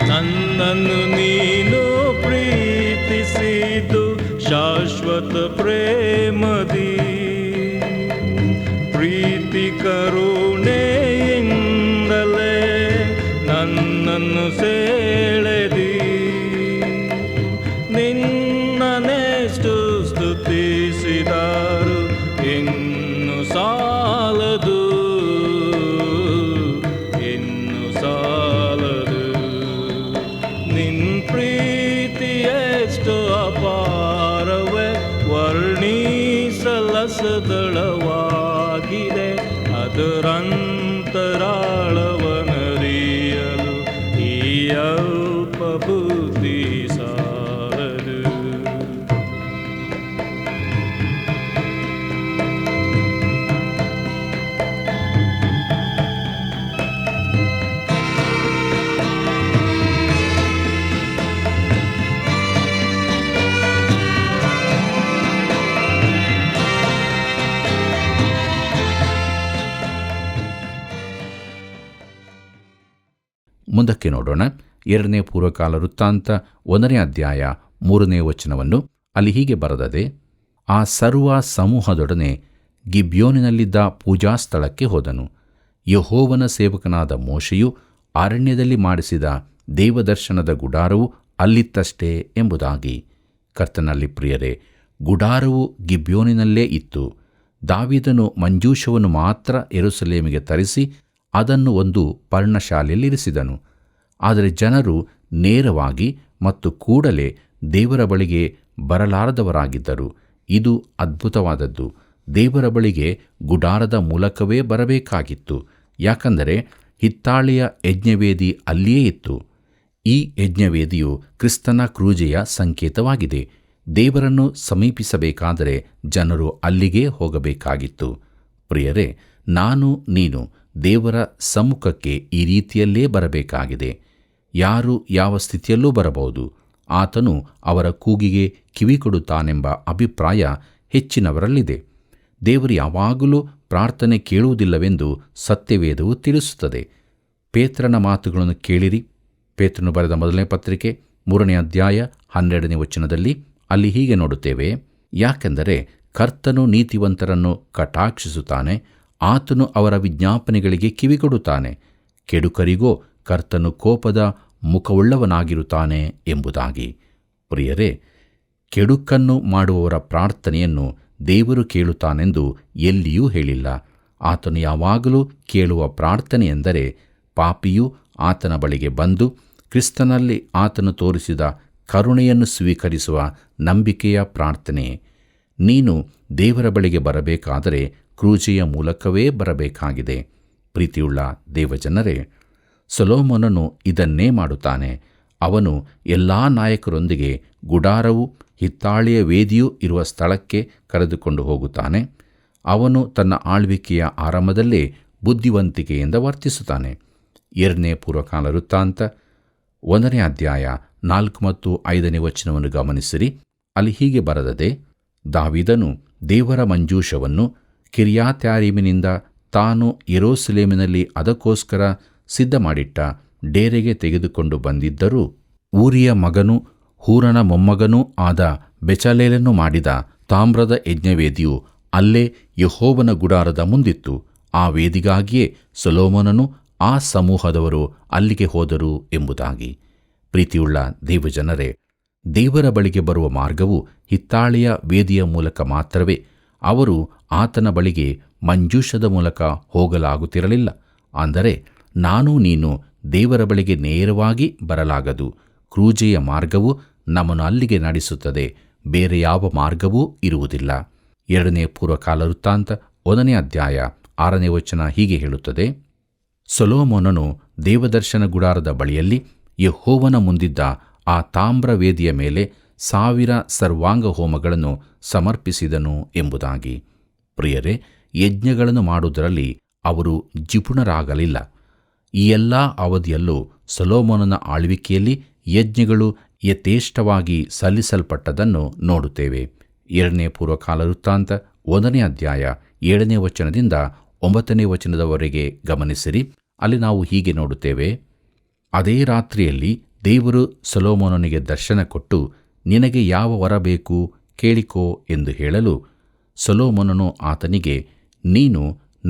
ನನ್ನನ್ನು ನೀನು ಪ್ರೀತಿಸಿದ್ದು ಶಾಶ್ವತ ಪ್ರೇಮದಿ, ಪ್ರೀತಿ ಕರುಣೆಯಿಂದಲೇ ನನ್ನನ್ನು ಸೆಳೆದಿ. ನಿನ್ನನೆಷ್ಟು ಸ್ತುತಿಸಿದರು ಇನ್ನು ಸಾಲದು, ಇನ್ನು ಸಾಲದು. ನಿನ್ ಪ್ರೀತಿಯೆಷ್ಟು ಅಪಾರವೇ, ವರ್ಣಿಸಲಸದಳವಾಗಿದೆ. ಅದರಂತರಾಳವನರಿಯಲು ಈ ಅಲ್ಪ ಬುದ್ಧಿ ಸಾಲದು. ಮುಂದಕ್ಕೆ ನೋಡೋಣ. 2ನೇ ಪೂರ್ವಕಾಲ ವೃತ್ತಾಂತ 1ನೇ ಅಧ್ಯಾಯ 3ನೇ ವಚನವನ್ನು. ಅಲ್ಲಿ ಹೀಗೆ ಬರೆದದೆ, ಆ ಸರ್ವ ಸಮೂಹದೊಡನೆ ಗಿಬ್ಯೋನಿನಲ್ಲಿದ್ದ ಪೂಜಾ ಸ್ಥಳಕ್ಕೆ ಹೋದನು. ಯೆಹೋವನ ಸೇವಕನಾದ ಮೋಶೆಯು ಅರಣ್ಯದಲ್ಲಿ ಮಾಡಿಸಿದ ದೇವದರ್ಶನದ ಗುಡಾರವು ಅಲ್ಲಿತ್ತಷ್ಟೇ ಎಂಬುದಾಗಿ. ಕರ್ತನಲ್ಲಿ ಪ್ರಿಯರೇ, ಗುಡಾರವು ಗಿಬ್ಯೋನಿನಲ್ಲೇ ಇತ್ತು. ದಾವೀದನು ಮಂಜೂಷವನ್ನು ಮಾತ್ರ ಯೆರೂಸಲೇಮಿಗೆ ತರಿಸಿ ಅದನ್ನು ಒಂದು ಪರ್ಣಶಾಲೆಯಲ್ಲಿರಿಸಿದನು. ಆದರೆ ಜನರು ನೇರವಾಗಿ ಮತ್ತು ಕೂಡಲೇ ದೇವರ ಬಳಿಗೆ ಬರಲಾರದವರಾಗಿದ್ದರು. ಇದು ಅದ್ಭುತವಾದದ್ದು. ದೇವರ ಬಳಿಗೆ ಗುಡಾರದ ಮೂಲಕವೇ ಬರಬೇಕಾಗಿತ್ತು. ಯಾಕಂದರೆ ಹಿತ್ತಾಳೆಯ ಯಜ್ಞವೇದಿ ಅಲ್ಲಿಯೇ ಇತ್ತು. ಈ ಯಜ್ಞವೇದಿಯು ಕ್ರಿಸ್ತನ ಕ್ರೂಜೆಯ ಸಂಕೇತವಾಗಿದೆ. ದೇವರನ್ನು ಸಮೀಪಿಸಬೇಕಾದರೆ ಜನರು ಅಲ್ಲಿಗೇ ಹೋಗಬೇಕಾಗಿತ್ತು. ಪ್ರಿಯರೇ, ನಾನು ನೀನು ದೇವರ ಸಮ್ಮುಖಕ್ಕೆ ಈ ರೀತಿಯಲ್ಲೇ ಬರಬೇಕಾಗಿದೆ. ಯಾರು ಯಾವ ಸ್ಥಿತಿಯಲ್ಲೂ ಬರಬಹುದು. ಆತನು ಅವರ ಕೂಗಿಗೆ ಕಿವಿಕೊಡುತ್ತಾನೆಂಬ ಅಭಿಪ್ರಾಯ ಹೆಚ್ಚಿನವರಲ್ಲಿದೆ. ದೇವರು ಯಾವಾಗಲೂ ಪ್ರಾರ್ಥನೆ ಕೇಳುವುದಿಲ್ಲವೆಂದು ಸತ್ಯವೇದವು ತಿಳಿಸುತ್ತದೆ. ಪೇತ್ರನ ಮಾತುಗಳನ್ನು ಕೇಳಿರಿ. ಪೇತ್ರನು ಬರೆದ 1ನೇ ಪತ್ರಿಕೆ 3ನೇ ಅಧ್ಯಾಯ 12ನೇ ವಚನದಲ್ಲಿ ಅಲ್ಲಿ ಹೀಗೆ ನೋಡುತ್ತೇವೆ, ಯಾಕೆಂದರೆ ಕರ್ತನು ನೀತಿವಂತರನ್ನು ಕಟಾಕ್ಷಿಸುತ್ತಾನೆ, ಆತನು ಅವರ ವಿಜ್ಞಾಪನೆಗಳಿಗೆ ಕಿವಿಕೊಡುತ್ತಾನೆ, ಕೆಡುಕರಿಗೋ ಕರ್ತನು ಕೋಪದ ಮುಖವುಳ್ಳವನಾಗಿರುತ್ತಾನೆ ಎಂಬುದಾಗಿ. ಪ್ರಿಯರೇ, ಕೆಡುಕನ್ನು ಮಾಡುವವರ ಪ್ರಾರ್ಥನೆಯನ್ನು ದೇವರು ಕೇಳುತ್ತಾನೆಂದು ಎಲ್ಲಿಯೂ ಹೇಳಿಲ್ಲ. ಆತನು ಯಾವಾಗಲೂ ಕೇಳುವ ಪ್ರಾರ್ಥನೆಯೆಂದರೆ ಪಾಪಿಯು ಆತನ ಬಳಿಗೆ ಬಂದು ಕ್ರಿಸ್ತನಲ್ಲಿ ಆತನು ತೋರಿಸಿದ ಕರುಣೆಯನ್ನು ಸ್ವೀಕರಿಸುವ ನಂಬಿಕೆಯ ಪ್ರಾರ್ಥನೆ. ನೀನು ದೇವರ ಬಳಿಗೆ ಬರಬೇಕಾದರೆ ಕ್ರೂಜೆಯ ಮೂಲಕವೇ ಬರಬೇಕಾಗಿದೆ. ಪ್ರೀತಿಯುಳ್ಳ ದೇವಜನರೇ, ಸೊಲೊಮೋನನು ಇದನ್ನೇ ಮಾಡುತ್ತಾನೆ. ಅವನು ಎಲ್ಲ ನಾಯಕರೊಂದಿಗೆ ಗುಡಾರವು ಹಿತ್ತಾಳೆಯ ವೇದಿಯೂ ಇರುವ ಸ್ಥಳಕ್ಕೆ ಕರೆದುಕೊಂಡು ಹೋಗುತ್ತಾನೆ. ಅವನು ತನ್ನ ಆಳ್ವಿಕೆಯ ಆರಂಭದಲ್ಲೇ ಬುದ್ಧಿವಂತಿಕೆಯಿಂದ ವರ್ತಿಸುತ್ತಾನೆ. 2ನೇ ಪೂರ್ವಕಾಲ ವೃತ್ತಾಂತ 1ನೇ ಅಧ್ಯಾಯ 4 ಮತ್ತು 5ನೇ ವಚನವನ್ನು ಗಮನಿಸಿರಿ. ಅಲ್ಲಿ ಹೀಗೆ ಬರೆದದೆ, ದಾವೀದನು ದೇವರ ಮಂಜೂಷವನ್ನು ಕಿರ್ಯಾತ್ಯಾರೀಮಿನಿಂದ ತಾನು ಯೆರೂಸಲೇಮಿನಲ್ಲಿ ಅದಕ್ಕೋಸ್ಕರ ಸಿದ್ಧಮಾಡಿಟ್ಟ ಡೇರೆಗೆ ತೆಗೆದುಕೊಂಡು ಬಂದಿದ್ದರೂ, ಊರಿಯ ಮಗನೂ ಹೂರನ ಮೊಮ್ಮಗನೂ ಆದ ಬೆಚಲೇಲನು ಮಾಡಿದ ತಾಮ್ರದ ಯಜ್ಞವೇದಿಯು ಅಲ್ಲೇ ಯೆಹೋವನ ಗುಡಾರದ ಮುಂದಿತ್ತು. ಆ ವೇದಿಗಾಗಿಯೇ ಸೊಲೊಮೋನನು ಆ ಸಮೂಹದವರು ಅಲ್ಲಿಗೆ ಹೋದರು ಎಂಬುದಾಗಿ. ಪ್ರೀತಿಯುಳ್ಳ ದೇವಜನರೇ, ದೇವರ ಬಳಿಗೆ ಬರುವ ಮಾರ್ಗವು ಹಿತ್ತಾಳೆಯ ವೇದಿಯ ಮೂಲಕ ಮಾತ್ರವೇ. ಅವರು ಆತನ ಬಳಿಗೆ ಮಂಜೂಷದ ಮೂಲಕ ಹೋಗಲಾಗುತ್ತಿರಲಿಲ್ಲ. ಅಂದರೆ ನಾನು ನೀನು ದೇವರ ಬಳಿಗೆ ನೇರವಾಗಿ ಬರಲಾಗದು. ಕ್ರೂಜೆಯ ಮಾರ್ಗವು ನಮ್ಮನ್ನು ಅಲ್ಲಿಗೆ ನಡೆಸುತ್ತದೆ. ಬೇರೆ ಯಾವ ಮಾರ್ಗವೂ ಇರುವುದಿಲ್ಲ. 2ನೇ ಪೂರ್ವಕಾಲ ವೃತ್ತಾಂತ 1ನೇ ಅಧ್ಯಾಯ 6ನೇ ವಚನ ಹೀಗೆ ಹೇಳುತ್ತದೆ, ಸೊಲೊಮೋನನು ದೇವದರ್ಶನ ಗುಡಾರದ ಬಳಿಯಲ್ಲಿ ಯೆಹೋವನ ಮುಂದಿದ್ದ ಆ ತಾಮ್ರ ವೇದಿಯ ಮೇಲೆ 1000 ಸರ್ವಾಂಗ ಹೋಮಗಳನ್ನು ಸಮರ್ಪಿಸಿದನು ಎಂಬುದಾಗಿ. ಪ್ರಿಯರೇ, ಯಜ್ಞಗಳನ್ನು ಮಾಡುವುದರಲ್ಲಿ ಅವರು ಜಿಪುಣರಾಗಲಿಲ್ಲ. ಈ ಎಲ್ಲ ಅವಧಿಯಲ್ಲೂ ಸೊಲೊಮೋನನ ಆಳ್ವಿಕೆಯಲ್ಲಿ ಯಜ್ಞಗಳು ಯಥೇಷ್ಟವಾಗಿ ಸಲ್ಲಿಸಲ್ಪಟ್ಟದನ್ನು ನೋಡುತ್ತೇವೆ. 2ನೇ ಪೂರ್ವಕಾಲ ವೃತ್ತಾಂತ 1ನೇ ಅಧ್ಯಾಯ 7ನೇ ವಚನದಿಂದ 9ನೇ ವಚನದವರೆಗೆ ಗಮನಿಸಿರಿ. ಅಲ್ಲಿ ನಾವು ಹೀಗೆ ನೋಡುತ್ತೇವೆ, ಅದೇ ರಾತ್ರಿಯಲ್ಲಿ ದೇವರು ಸೊಲೊಮೋನನಿಗೆ ದರ್ಶನ ಕೊಟ್ಟು, ನಿನಗೆ ಯಾವ ವರ ಬೇಕು ಕೇಳಿಕೋ ಎಂದು ಹೇಳಲು, ಸೊಲೊಮೋನನು ಆತನಿಗೆ, ನೀನು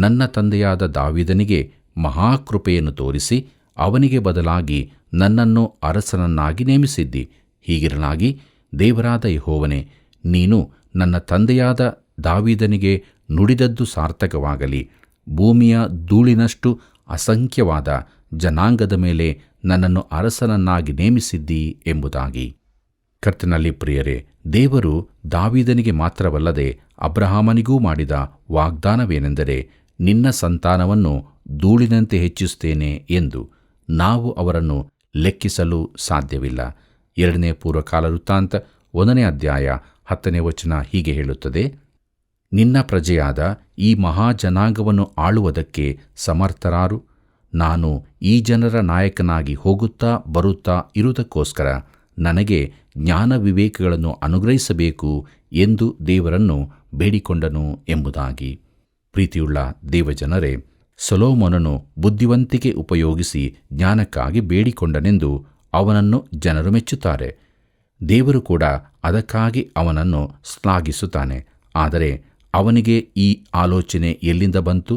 ನನ್ನ ತಂದೆಯಾದ ದಾವೀದನಿಗೆ ಮಹಾಕೃಪೆಯನ್ನು ತೋರಿಸಿ ಅವನಿಗೆ ಬದಲಾಗಿ ನನ್ನನ್ನು ಅರಸನನ್ನಾಗಿ ನೇಮಿಸಿದ್ದಿ. ಹೀಗಿರಲಾಗಿ ದೇವರಾದ ಯೆಹೋವನೇ, ನೀನು ನನ್ನ ತಂದೆಯಾದ ದಾವೀದನಿಗೆ ನುಡಿದದ್ದು ಸಾರ್ಥಕವಾಗಲಿ. ಭೂಮಿಯ ಧೂಳಿನಷ್ಟು ಅಸಂಖ್ಯವಾದ ಜನಾಂಗದ ಮೇಲೆ ನನ್ನನ್ನು ಅರಸನನ್ನಾಗಿ ನೇಮಿಸಿದ್ದಿ ಎಂಬುದಾಗಿ. ಕರ್ತನಲ್ಲಿ ಪ್ರಿಯರೇ, ದೇವರು ದಾವೀದನಿಗೆ ಮಾತ್ರವಲ್ಲದೆ ಅಬ್ರಹಾಮನಿಗೂ ಮಾಡಿದ ವಾಗ್ದಾನವೇನೆಂದರೆ, ನಿನ್ನ ಸಂತಾನವನ್ನು ಧೂಳಿನಂತೆ ಹೆಚ್ಚಿಸುತ್ತೇನೆ ಎಂದು. ನಾವು ಅವರನ್ನು ಲೆಕ್ಕಿಸಲು ಸಾಧ್ಯವಿಲ್ಲ. 2ನೇ ಪೂರ್ವಕಾಲ ವೃತ್ತಾಂತ 1ನೇ ಅಧ್ಯಾಯ 10ನೇ ವಚನ ಹೀಗೆ ಹೇಳುತ್ತದೆ, ನಿನ್ನ ಪ್ರಜೆಯಾದ ಈ ಮಹಾಜನಾಂಗವನ್ನು ಆಳುವುದಕ್ಕೆ ಸಮರ್ಥರಾರು? ನಾನು ಈ ಜನರ ನಾಯಕನಾಗಿ ಹೋಗುತ್ತಾ ಬರುತ್ತಾ ಇರುವುದಕ್ಕೋಸ್ಕರ ನನಗೆ ಜ್ಞಾನ ವಿವೇಕಗಳನ್ನು ಅನುಗ್ರಹಿಸಬೇಕು ಎಂದು ದೇವರನ್ನು ಬೇಡಿಕೊಂಡನು ಎಂಬುದಾಗಿ. ಪ್ರೀತಿಯುಳ್ಳ ದೇವಜನರೇ, ಸೊಲೊಮೋನನು ಬುದ್ಧಿವಂತಿಕೆ ಉಪಯೋಗಿಸಿ ಜ್ಞಾನಕ್ಕಾಗಿ ಬೇಡಿಕೊಂಡನೆಂದು ಅವನನ್ನು ಜನರು ಮೆಚ್ಚುತ್ತಾರೆ. ದೇವರು ಕೂಡ ಅದಕ್ಕಾಗಿ ಅವನನ್ನು ಶ್ಲಾಘಿಸುತ್ತಾನೆ. ಆದರೆ ಅವನಿಗೆ ಈ ಆಲೋಚನೆ ಎಲ್ಲಿಂದ ಬಂತು?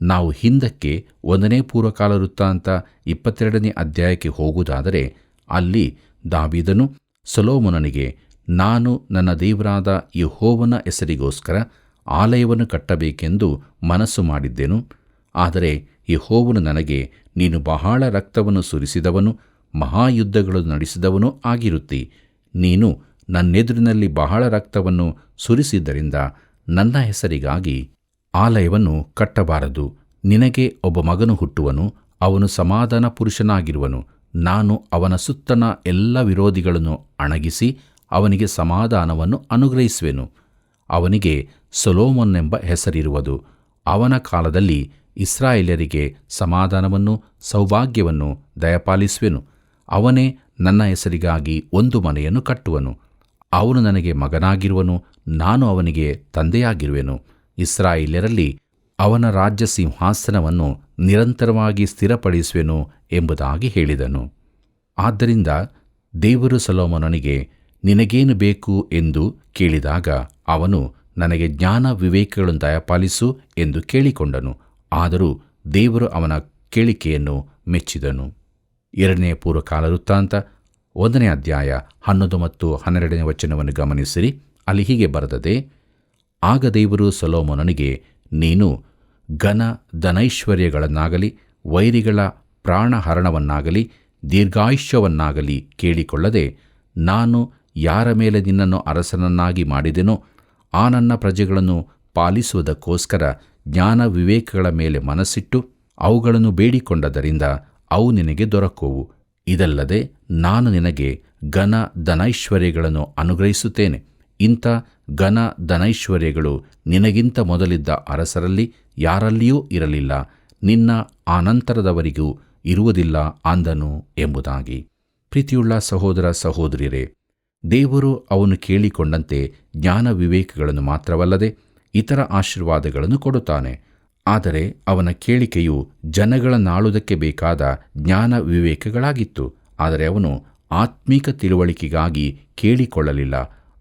ನಾವು ಹಿಂದಕ್ಕೆ 1ನೇ ಪೂರ್ವಕಾಲ ವೃತ್ತಾಂತ 22ನೇ ಅಧ್ಯಾಯಕ್ಕೆ ಹೋಗುವುದಾದರೆ ಅಲ್ಲಿ ದಾವೀದನು ಸೊಲೊಮೋನನಿಗೆ, ನಾನು ನನ್ನ ದೇವರಾದ ಯೆಹೋವನ ಹೆಸರಿಗೋಸ್ಕರ ಆಲಯವನ್ನು ಕಟ್ಟಬೇಕೆಂದು ಮನಸ್ಸು ಮಾಡಿದ್ದೆನು. ಆದರೆ ಯೆಹೋವನು ನನಗೆ, ನೀನು ಬಹಳ ರಕ್ತವನ್ನು ಸುರಿಸಿದವನು, ಮಹಾಯುದ್ಧಗಳನ್ನು ನಡೆಸಿದವನೂ ಆಗಿರುತ್ತಿ. ನೀನು ನನ್ನೆದುರಿನಲ್ಲಿ ಬಹಳ ರಕ್ತವನ್ನು ಸುರಿಸಿದ್ದರಿಂದ ನನ್ನ ಹೆಸರಿಗಾಗಿ ಆಲಯವನ್ನು ಕಟ್ಟಬಾರದು. ನಿನಗೆ ಒಬ್ಬ ಮಗನು ಹುಟ್ಟುವನು, ಅವನು ಸಮಾಧಾನ ಪುರುಷನಾಗಿರುವನು. ನಾನು ಅವನ ಸುತ್ತಣ ಎಲ್ಲ ವಿರೋಧಿಗಳನ್ನು ಅಣಗಿಸಿ ಅವನಿಗೆ ಸಮಾಧಾನವನ್ನು ಅನುಗ್ರಹಿಸುವೆನು. ಅವನಿಗೆ ಸೊಲೊಮೋನೆಂಬ ಹೆಸರಿರುವುದು. ಅವನ ಕಾಲದಲ್ಲಿ ಇಸ್ರಾಯೇಲ್ಯರಿಗೆ ಸಮಾಧಾನವನ್ನು ಸೌಭಾಗ್ಯವನ್ನು ದಯಪಾಲಿಸುವೆನು. ಅವನೇ ನನ್ನ ಹೆಸರಿಗಾಗಿ ಒಂದು ಮನೆಯನ್ನು ಕಟ್ಟುವನು. ಅವನು ನನಗೆ ಮಗನಾಗಿರುವನು, ನಾನು ಅವನಿಗೆ ತಂದೆಯಾಗಿರುವೆನು. ಇಸ್ರಾಯೇಲ್ಯರಲ್ಲಿ ಅವನ ರಾಜ್ಯ ಸಿಂಹಾಸನವನ್ನು ನಿರಂತರವಾಗಿ ಸ್ಥಿರಪಡಿಸುವೆನು ಎಂಬುದಾಗಿ ಹೇಳಿದನು. ಆದ್ದರಿಂದ ದೇವರು ಸೊಲೊಮೋನನಿಗೆ, ನಿನಗೇನು ಬೇಕು ಎಂದು ಕೇಳಿದಾಗ ಅವನು, ನನಗೆ ಜ್ಞಾನ ವಿವೇಕಗಳನ್ನು ದಯಪಾಲಿಸು ಎಂದು ಕೇಳಿಕೊಂಡನು. ಆದರೂ ದೇವರು ಅವನ ಕೇಳಿಕೆಯನ್ನು ಮೆಚ್ಚಿದನು. 2ನೇ ಪೂರ್ವಕಾಲ ವೃತ್ತಾಂತ 1ನೇ ಅಧ್ಯಾಯ 11 ಮತ್ತು 12ನೇ ವಚನವನ್ನು ಗಮನಿಸಿರಿ. ಅಲ್ಲಿ ಹೀಗೆ ಬರೆದದೆ, ಆಗ ದೇವರು ಸೊಲೊಮೋನನಿಗೆ, ನೀನು ಘನ ಧನೈಶ್ವರ್ಯಗಳನ್ನಾಗಲಿ ವೈರಿಗಳ ಪ್ರಾಣಹರಣವನ್ನಾಗಲಿ ದೀರ್ಘಾಯುಷ್ಯವನ್ನಾಗಲಿ ಕೇಳಿಕೊಳ್ಳದೆ, ನಾನು ಯಾರ ಮೇಲೆ ನಿನ್ನನ್ನು ಅರಸನನ್ನಾಗಿ ಮಾಡಿದೆನೋ ಆ ನನ್ನ ಪ್ರಜೆಗಳನ್ನು ಪಾಲಿಸುವುದಕ್ಕೋಸ್ಕರ ಜ್ಞಾನ ವಿವೇಕಗಳ ಮೇಲೆ ಮನಸ್ಸಿಟ್ಟು ಅವುಗಳನ್ನು ಬೇಡಿಕೊಂಡದರಿಂದ ಅವು ನಿನಗೆ ದೊರಕುವು. ಇದಲ್ಲದೆ ನಾನು ನಿನಗೆ ಘನ ಧನೈಶ್ವರ್ಯಗಳನ್ನು ಅನುಗ್ರಹಿಸುತ್ತೇನೆ. ಇಂಥ ಘನ ಧನೈಶ್ವರ್ಯಗಳು ನಿನಗಿಂತ ಮೊದಲಿದ್ದ ಅರಸರಲ್ಲಿ ಯಾರಲ್ಲಿಯೂ ಇರಲಿಲ್ಲ, ನಿನ್ನ ಆನಂತರದವರಿಗೂ ಇರುವುದಿಲ್ಲ ಅಂದನು ಎಂಬುದಾಗಿ. ಪ್ರೀತಿಯುಳ್ಳ ಸಹೋದರ ಸಹೋದರಿಯರೇ, ದೇವರು ಅವನು ಕೇಳಿಕೊಂಡಂತೆ ಜ್ಞಾನ ವಿವೇಕಗಳನ್ನು ಮಾತ್ರವಲ್ಲದೆ ಇತರ ಆಶೀರ್ವಾದಗಳನ್ನು ಕೊಡುತ್ತಾನೆ. ಆದರೆ ಅವನ ಕೇಳಿಕೆಯು ಜನಗಳನ್ನಾಳುವುದಕ್ಕೆ ಬೇಕಾದ ಜ್ಞಾನ ವಿವೇಕಗಳಾಗಿತ್ತು. ಆದರೆ ಅವನು ಆತ್ಮೀಕ ತಿಳುವಳಿಕೆಗಾಗಿ ಕೇಳಿಕೊಳ್ಳಲಿಲ್ಲ.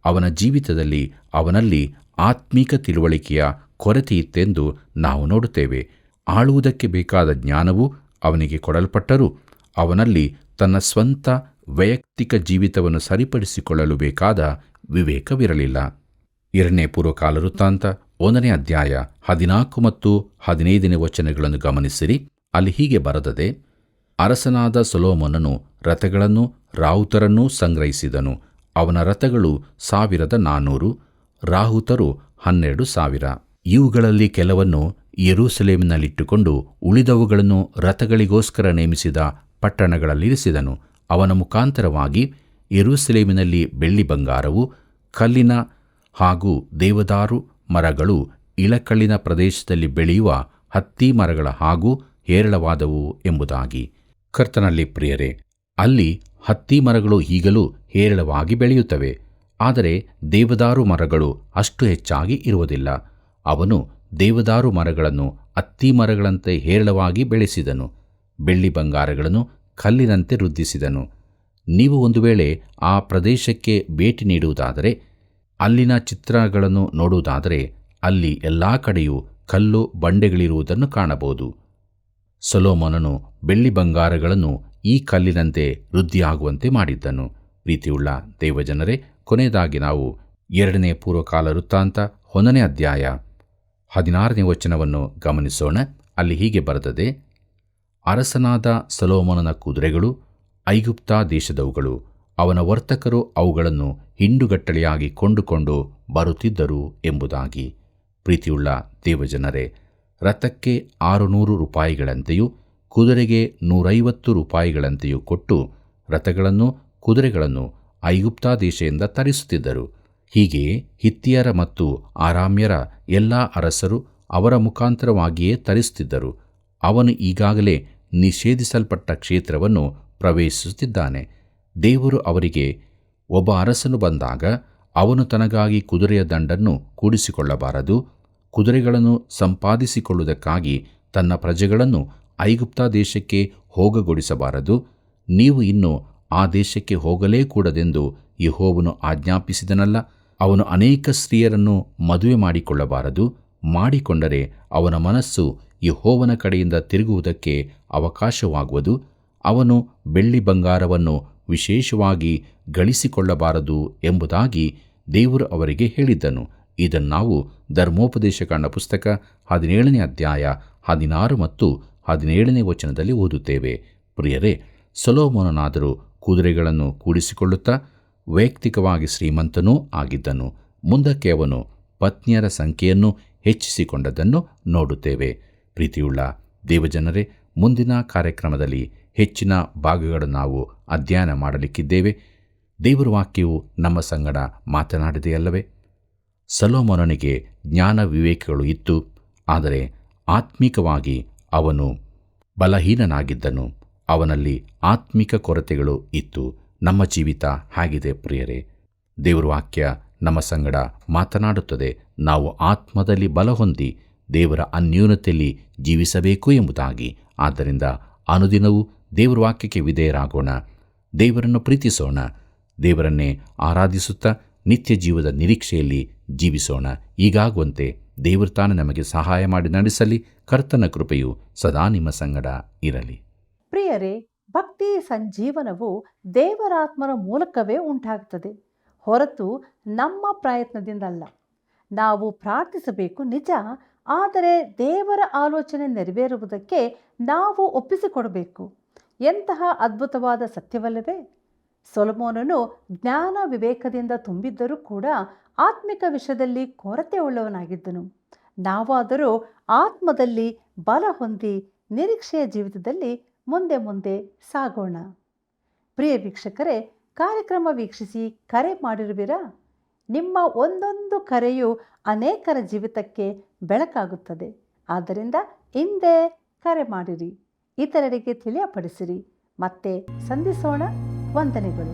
ಅವನ ಜೀವಿತದಲ್ಲಿ ಅವನಲ್ಲಿ ಆತ್ಮೀಕ ತಿಳುವಳಿಕೆಯ ಕೊರತೆಯಿತ್ತೆಂದು ನಾವು ನೋಡುತ್ತೇವೆ. ಆಳುವುದಕ್ಕೆ ಬೇಕಾದ ಜ್ಞಾನವು ಅವನಿಗೆ ಕೊಡಲ್ಪಟ್ಟರೂ ಅವನಲ್ಲಿ ತನ್ನ ಸ್ವಂತ ವೈಯಕ್ತಿಕ ಜೀವಿತವನ್ನು ಸರಿಪಡಿಸಿಕೊಳ್ಳಲು ಬೇಕಾದ ವಿವೇಕವಿರಲಿಲ್ಲ. 2ನೇ ಪೂರ್ವಕಾಲ ವೃತ್ತಾಂತ 1ನೇ ಅಧ್ಯಾಯ 14 ಮತ್ತು 15ನೇ ವಚನಗಳನ್ನು ಗಮನಿಸಿರಿ. ಅಲ್ಲಿ ಹೀಗೆ ಬರೆದದೆ, ಅರಸನಾದ ಸೊಲೊಮೋನನು ರಥಗಳನ್ನು ರಾಹುತರನ್ನೂ ಸಂಗ್ರಹಿಸಿದನು. ಅವನ ರಥಗಳು 1400, ರಾಹುತರು 12,000. ಇವುಗಳಲ್ಲಿ ಕೆಲವನ್ನು ಯೆರೂಸಲೇಮಿನಲ್ಲಿಟ್ಟುಕೊಂಡು ಉಳಿದವುಗಳನ್ನು ರಥಗಳಿಗೋಸ್ಕರ ನೇಮಿಸಿದ ಪಟ್ಟಣಗಳಲ್ಲಿರಿಸಿದನು. ಅವನ ಮುಖಾಂತರವಾಗಿ ಯೆರೂಸಲೇಮಿನಲ್ಲಿ ಬೆಳ್ಳಿ ಬಂಗಾರವು, ಕಲ್ಲಿನ ಹಾಗೂ ದೇವದಾರು ಮರಗಳು, ಇಳಕಲ್ಲಿನ ಪ್ರದೇಶದಲ್ಲಿ ಬೆಳೆಯುವ ಹತ್ತಿ ಮರಗಳ ಹಾಗೂ ಹೇರಳವಾದವು ಎಂಬುದಾಗಿ. ಕರ್ತನಲ್ಲಿ ಪ್ರಿಯರೇ, ಅಲ್ಲಿ ಹತ್ತಿ ಮರಗಳು ಈಗಲೂ ಹೇರಳವಾಗಿ ಬೆಳೆಯುತ್ತವೆ. ಆದರೆ ದೇವದಾರು ಮರಗಳು ಅಷ್ಟು ಹೆಚ್ಚಾಗಿ ಇರುವುದಿಲ್ಲ. ಅವನು ದೇವದಾರು ಮರಗಳನ್ನು ಹತ್ತಿ ಮರಗಳಂತೆ ಹೇರಳವಾಗಿ ಬೆಳೆಸಿದನು. ಬೆಳ್ಳಿ ಬಂಗಾರಗಳನ್ನು ಕಲ್ಲಿನಂತೆ ವೃದ್ಧಿಸಿದನು. ನೀವು ಒಂದು ವೇಳೆ ಆ ಪ್ರದೇಶಕ್ಕೆ ಭೇಟಿ ನೀಡುವುದಾದರೆ, ಅಲ್ಲಿನ ಚಿತ್ರಗಳನ್ನು ನೋಡುವುದಾದರೆ, ಅಲ್ಲಿ ಎಲ್ಲ ಕಡೆಯೂ ಕಲ್ಲು ಬಂಡೆಗಳಿರುವುದನ್ನು ಕಾಣಬಹುದು. ಸೊಲೊಮೋನನು ಬೆಳ್ಳಿ ಬಂಗಾರಗಳನ್ನು ಈ ಕಲ್ಲಿನಂತೆ ವೃದ್ಧಿಯಾಗುವಂತೆ ಮಾಡಿದ್ದನು. ಪ್ರೀತಿಯುಳ್ಳ ದೇವಜನರೇ, ಕೊನೆಯದಾಗಿ ನಾವು 2ನೇ ಪೂರ್ವಕಾಲ ವೃತ್ತಾಂತ 1ನೇ ಅಧ್ಯಾಯ 16ನೇ ವಚನವನ್ನು ಗಮನಿಸೋಣ. ಅಲ್ಲಿ ಹೀಗೆ ಬರೆದದೆ, ಅರಸನಾದ ಸೊಲೊಮೋನನ ಕುದುರೆಗಳು ಐಗುಪ್ತ ದೇಶದವುಗಳು, ಅವನ ವರ್ತಕರು ಅವುಗಳನ್ನು ಹಿಂಡುಗಟ್ಟಲೆಯಾಗಿ ಕೊಂಡುಕೊಂಡು ಬರುತ್ತಿದ್ದರು ಎಂಬುದಾಗಿ. ಪ್ರೀತಿಯುಳ್ಳ ದೇವಜನರೇ, ರಥಕ್ಕೆ 600 ರೂಪಾಯಿಗಳಂತೆಯೂ ಕುದುರೆಗೆ 150 ರೂಪಾಯಿಗಳಂತೆಯೂ ಕೊಟ್ಟು ರಥಗಳನ್ನು ಕುದುರೆಗಳನ್ನು ಐಗುಪ್ತ ದೇಶದಿಂದ ತರಿಸುತ್ತಿದ್ದರು. ಹೀಗೆಯೇ ಹಿತ್ತಿಯರ ಮತ್ತು ಆರಾಮ್ಯರ ಎಲ್ಲ ಅರಸರು ಅವರ ಮುಖಾಂತರವಾಗಿಯೇ ತರಿಸುತ್ತಿದ್ದರು. ಅವನು ಈಗಾಗಲೇ ನಿಷೇಧಿಸಲ್ಪಟ್ಟ ಕ್ಷೇತ್ರವನ್ನು ಪ್ರವೇಶಿಸುತ್ತಿದ್ದಾನೆ. ದೇವರು ಅವರಿಗೆ, ಒಬ್ಬ ಅರಸನು ಬಂದಾಗ ಅವನು ತನಗಾಗಿ ಕುದುರೆಯ ದಂಡನ್ನು ಕೂಡಿಸಿಕೊಳ್ಳಬಾರದು, ಕುದುರೆಗಳನ್ನು ಸಂಪಾದಿಸಿಕೊಳ್ಳುವುದಕ್ಕಾಗಿ ತನ್ನ ಪ್ರಜೆಗಳನ್ನು ಐಗುಪ್ತ ದೇಶಕ್ಕೆ ಹೋಗಗೊಡಿಸಬಾರದು, ನೀವು ಇನ್ನು ಆ ದೇಶಕ್ಕೆ ಹೋಗಲೇ ಕೂಡದೆಂದು ಯೆಹೋವನು ಆಜ್ಞಾಪಿಸಿದನಲ್ಲ. ಅವನು ಅನೇಕ ಸ್ತ್ರೀಯರನ್ನು ಮದುವೆ ಮಾಡಿಕೊಳ್ಳಬಾರದು, ಮಾಡಿಕೊಂಡರೆ ಅವನ ಮನಸ್ಸು ಯೆಹೋವನ ಕಡೆಯಿಂದ ತಿರುಗುವುದಕ್ಕೆ ಅವಕಾಶವಾಗುವುದು. ಅವನು ಬೆಳ್ಳಿ ಬಂಗಾರವನ್ನು ವಿಶೇಷವಾಗಿ ಗಳಿಸಿಕೊಳ್ಳಬಾರದು ಎಂಬುದಾಗಿ ದೇವರು ಅವರಿಗೆ ಹೇಳಿದ್ದನು. ಇದನ್ನು ನಾವು ಧರ್ಮೋಪದೇಶಕಾಂಡ ಪುಸ್ತಕ 17ನೇ ಅಧ್ಯಾಯ 16 ಮತ್ತು 17ನೇ ವಚನದಲ್ಲಿ ಓದುತ್ತೇವೆ. ಪ್ರಿಯರೇ, ಸೊಲೊಮೋನನಾದರೂ ಕುದುರೆಗಳನ್ನು ಕೂಡಿಸಿಕೊಳ್ಳುತ್ತಾ ವೈಯಕ್ತಿಕವಾಗಿ ಶ್ರೀಮಂತನೂ ಆಗಿದ್ದನು. ಮುಂದಕ್ಕೆ ಅವನು ಪತ್ನಿಯರ ಸಂಖ್ಯೆಯನ್ನು ಹೆಚ್ಚಿಸಿಕೊಂಡದ್ದನ್ನು ನೋಡುತ್ತೇವೆ. ಪ್ರೀತಿಯುಳ್ಳ ದೇವಜನರೇ, ಮುಂದಿನ ಕಾರ್ಯಕ್ರಮದಲ್ಲಿ ಹೆಚ್ಚಿನ ಭಾಗಗಳನ್ನು ನಾವು ಅಧ್ಯಯನ ಮಾಡಲಿಕ್ಕಿದ್ದೇವೆ. ದೇವರ ವಾಕ್ಯವು ನಮ್ಮ ಸಂಗಡ ಮಾತನಾಡಿದೆಯಲ್ಲವೇ? ಸೊಲೊಮೋನನಿಗೆ ಜ್ಞಾನ ವಿವೇಕಗಳು ಇತ್ತು, ಆದರೆ ಆತ್ಮಿಕವಾಗಿ ಅವನು ಬಲಹೀನನಾಗಿದ್ದನು. ಅವನಲ್ಲಿ ಆತ್ಮಿಕ ಕೊರತೆಗಳು ಇತ್ತು. ನಮ್ಮ ಜೀವಿತ ಹಾಗಿದೆ ಪ್ರಿಯರೇ. ದೇವರ ವಾಕ್ಯ ನಮ್ಮ ಸಂಗಡ ಮಾತನಾಡುತ್ತದೆ. ನಾವು ಆತ್ಮದಲ್ಲಿ ಬಲ ಹೊಂದಿ ದೇವರ ಅನ್ಯೂನತೆಯಲ್ಲಿ ಜೀವಿಸಬೇಕು ಎಂಬುದಾಗಿ. ಆದ್ದರಿಂದ ಅನುದಿನವೂ ದೇವರ ವಾಕ್ಯಕ್ಕೆ ವಿಧೇಯರಾಗೋಣ, ದೇವರನ್ನು ಪ್ರೀತಿಸೋಣ, ದೇವರನ್ನೇ ಆರಾಧಿಸುತ್ತಾ ನಿತ್ಯ ಜೀವದ ನಿರೀಕ್ಷೆಯಲ್ಲಿ ಜೀವಿಸೋಣ. ಈಗಾಗುವಂತೆ ದೇವರು ತಾನು ನಮಗೆ ಸಹಾಯ ಮಾಡಿ ನಡೆಸಲಿ. ಕರ್ತನ ಕೃಪೆಯು ಸದಾ ನಿಮ್ಮ ಸಂಗಡ ಇರಲಿ. ಪ್ರಿಯರೇ, ಭಕ್ತಿ ಸಂಜೀವನವು ದೇವರಾತ್ಮನ ಮೂಲಕವೇ ಉಂಟಾಗುತ್ತದೆ, ಹೊರತು ನಮ್ಮ ಪ್ರಯತ್ನದಿಂದಲ್ಲ. ನಾವು ಪ್ರಾರ್ಥಿಸಬೇಕು ನಿಜ, ಆದರೆ ದೇವರ ಆಲೋಚನೆ ನೆರವೇರುವುದಕ್ಕೆ ನಾವು ಒಪ್ಪಿಸಿಕೊಡಬೇಕು. ಎಂತಹ ಅದ್ಭುತವಾದ ಸತ್ಯವಲ್ಲವೇ? ಸೊಲೊಮೋನನು ಜ್ಞಾನ ವಿವೇಕದಿಂದ ತುಂಬಿದ್ದರೂ ಕೂಡ ಆತ್ಮಿಕ ವಿಷಯದಲ್ಲಿ ಕೊರತೆ ಉಳ್ಳವನಾಗಿದ್ದನು. ನಾವಾದರೂ ಆತ್ಮದಲ್ಲಿ ಬಲ ಹೊಂದಿ ನಿರೀಕ್ಷೆಯ ಜೀವಿತದಲ್ಲಿ ಮುಂದೆ ಮುಂದೆ ಸಾಗೋಣ. ಪ್ರಿಯ ವೀಕ್ಷಕರೇ, ಕಾರ್ಯಕ್ರಮ ವೀಕ್ಷಿಸಿ ಕರೆ ಮಾಡಿರುವಿರಾ? ನಿಮ್ಮ ಒಂದೊಂದು ಕರೆಯು ಅನೇಕರ ಜೀವಿತಕ್ಕೆ ಬೆಳಕಾಗುತ್ತದೆ. ಆದ್ದರಿಂದ ಹಿಂದೆ ಕರೆ ಮಾಡಿರಿ, ಇತರರಿಗೆ ತಿಳಿಯಪಡಿಸಿರಿ. ಮತ್ತೆ ಸಂಧಿಸೋಣ. ವಂದನೆಗಳು.